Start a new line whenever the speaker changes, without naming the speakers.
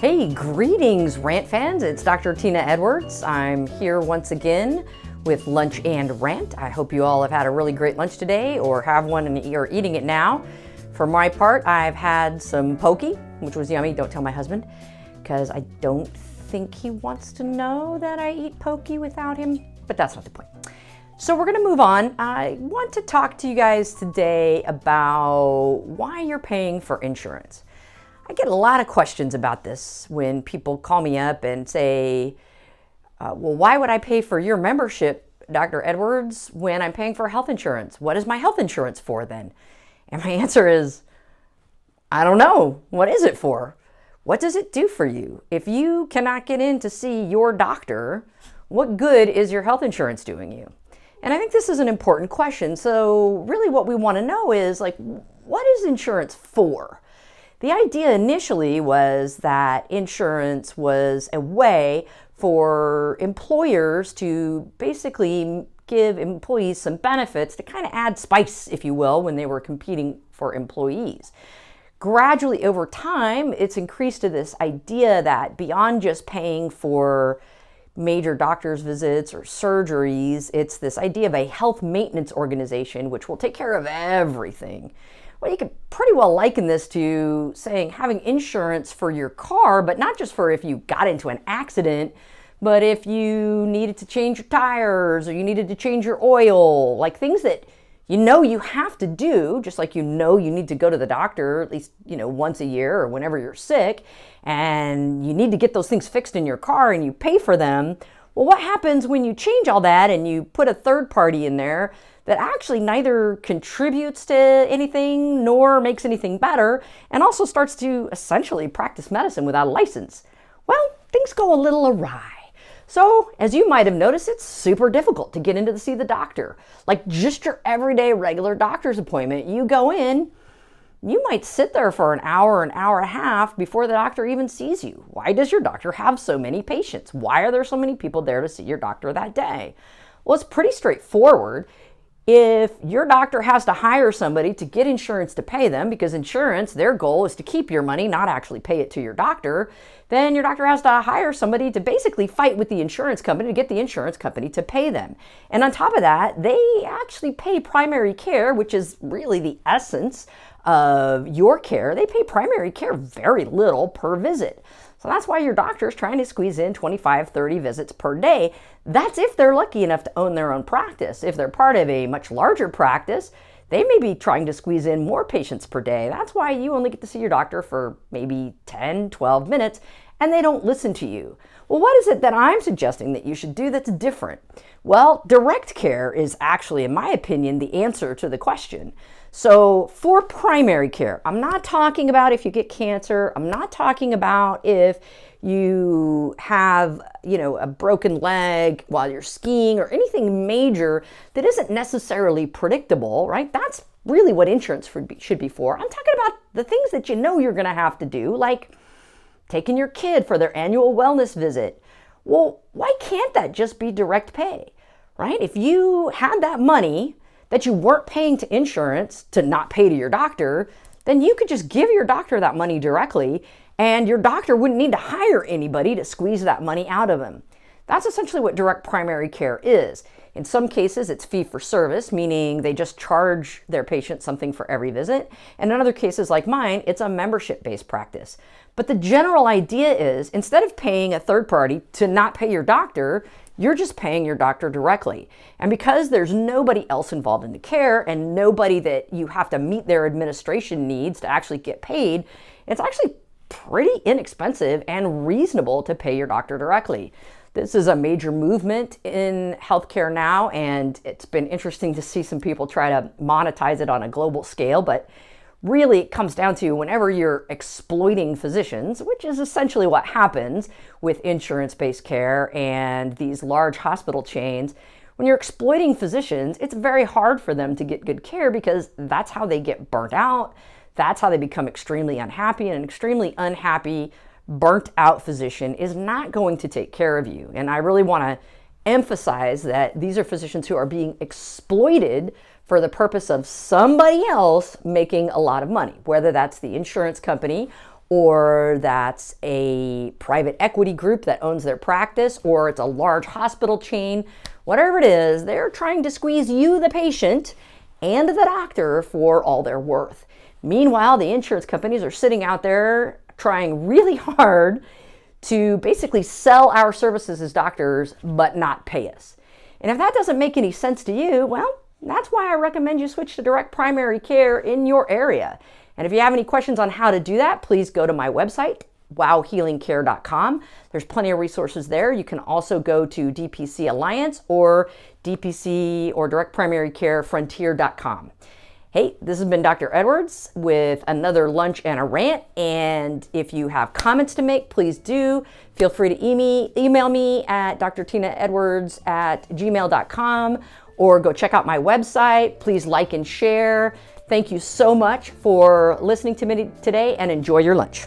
Hey, greetings, Rant fans. It's Dr. Tina Edwards. I'm here once again with Lunch and Rant. I hope you all have had a really great lunch today or have one and you're eating it now. For my part, I've had some poke, which was yummy. Don't tell my husband, because I don't think he wants to know that I eat poke without him, but that's not the point. So we're gonna move on. I want to talk to you guys today about why you're paying for insurance. I get a lot of questions about this when people call me up and say, well, why would I pay for your membership, Dr. Edwards, when I'm paying for health insurance? What is my health insurance for then? And my answer is, I don't know. What is it for? What does it do for you? If you cannot get in to see your doctor, what good is your health insurance doing you? And I think this is an important question. So really what we want to know is, like, what is insurance for? The idea initially was that insurance was a way for employers to basically give employees some benefits to kind of add spice, if you will, when they were competing for employees. Gradually over time, it's increased to this idea that beyond just paying for major doctor's visits or surgeries, it's this idea of a health maintenance organization which will take care of everything. Well, you could pretty well liken this to saying having insurance for your car, but not just for if you got into an accident, but if you needed to change your tires or you needed to change your oil, like things that you know you have to do, just like you know you need to go to the doctor at least, once a year or whenever you're sick, and you need to get those things fixed in your car and you pay for them. Well, what happens when you change all that and you put a third party in there that actually neither contributes to anything nor makes anything better, and also starts to essentially practice medicine without a license? Well, things go a little awry. So, as you might have noticed, it's super difficult to get in to see the doctor. Like just your everyday regular doctor's appointment. You go in, you might sit there for an hour and a half before the doctor even sees you. Why does your doctor have so many patients? Why are there so many people there to see your doctor that day? Well, it's pretty straightforward. If your doctor has to hire somebody to get insurance to pay them, because insurance, their goal is to keep your money, not actually pay it to your doctor, then your doctor has to hire somebody to basically fight with the insurance company to get the insurance company to pay them. And on top of that, they actually pay primary care, which is really the essence of your care. They pay primary care very little per visit. So that's why your doctor is trying to squeeze in 25, 30 visits per day. That's if they're lucky enough to own their own practice. If they're part of a much larger practice, they may be trying to squeeze in more patients per day. That's why you only get to see your doctor for maybe 10, 12 minutes, and they don't listen to you. Well, what is it that I'm suggesting that you should do that's different? Well, direct care is actually, in my opinion, the answer to the question. So for primary care, I'm not talking about if you get cancer. I'm not talking about if you have, a broken leg while you're skiing or anything major that isn't necessarily predictable, right? That's really what insurance should be for. I'm talking about the things that you're going to have to do, like taking your kid for their annual wellness visit. Well, why can't that just be direct pay, right? If you had that money that you weren't paying to insurance to not pay to your doctor, then you could just give your doctor that money directly, and your doctor wouldn't need to hire anybody to squeeze that money out of him. That's essentially what direct primary care is. In some cases, it's fee for service, meaning they just charge their patient something for every visit. And in other cases like mine, it's a membership-based practice. But the general idea is, instead of paying a third party to not pay your doctor, you're just paying your doctor directly. And because there's nobody else involved in the care and nobody that you have to meet their administration needs to actually get paid, it's actually pretty inexpensive and reasonable to pay your doctor directly. This is a major movement in healthcare now, and it's been interesting to see some people try to monetize it on a global scale, but really it comes down to whenever you're exploiting physicians, which is essentially what happens with insurance-based care and these large hospital chains. When you're exploiting physicians, it's very hard for them to get good care because that's how they get burnt out. That's how they become extremely unhappy, and an extremely unhappy, burnt out physician is not going to take care of you. And I really want to emphasize that these are physicians who are being exploited for the purpose of somebody else making a lot of money, whether that's the insurance company or that's a private equity group that owns their practice, or it's a large hospital chain, whatever it is, they're trying to squeeze you, the patient, and the doctor for all they're worth. Meanwhile, the insurance companies are sitting out there trying really hard to basically sell our services as doctors, but not pay us. And if that doesn't make any sense to you, well, that's why I recommend you switch to direct primary care in your area. And if you have any questions on how to do that, please go to my website, wowhealingcare.com. There's plenty of resources there. You can also go to DPC Alliance or DPC or Direct Primary Care Frontier.com. Hey, this has been Dr. Edwards with another lunch and a rant. And if you have comments to make, please do. Feel free to email me at drtinaedwards@gmail.com or go check out my website. Please like and share. Thank you so much for listening to me today and enjoy your lunch.